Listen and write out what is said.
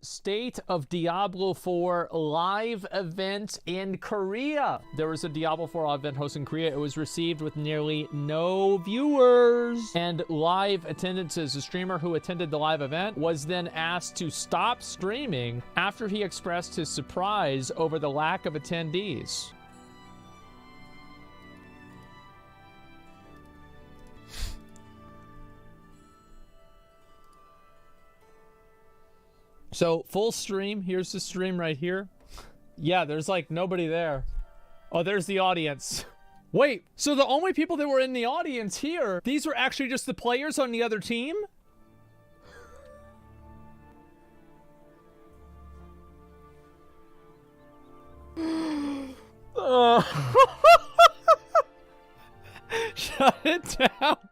State of Diablo 4 live event in Korea. There was a Diablo 4 event hosted in Korea. It was received with nearly no viewers and live attendances. The streamer who attended the live event was then asked to stop streaming after he expressed his surprise over the lack of attendees. So, full stream. Here's the stream right here. Yeah, there's like nobody there. Oh, there's the audience. Wait, so the only people that were in the audience here, these were actually just the players on the other team? Shut it down.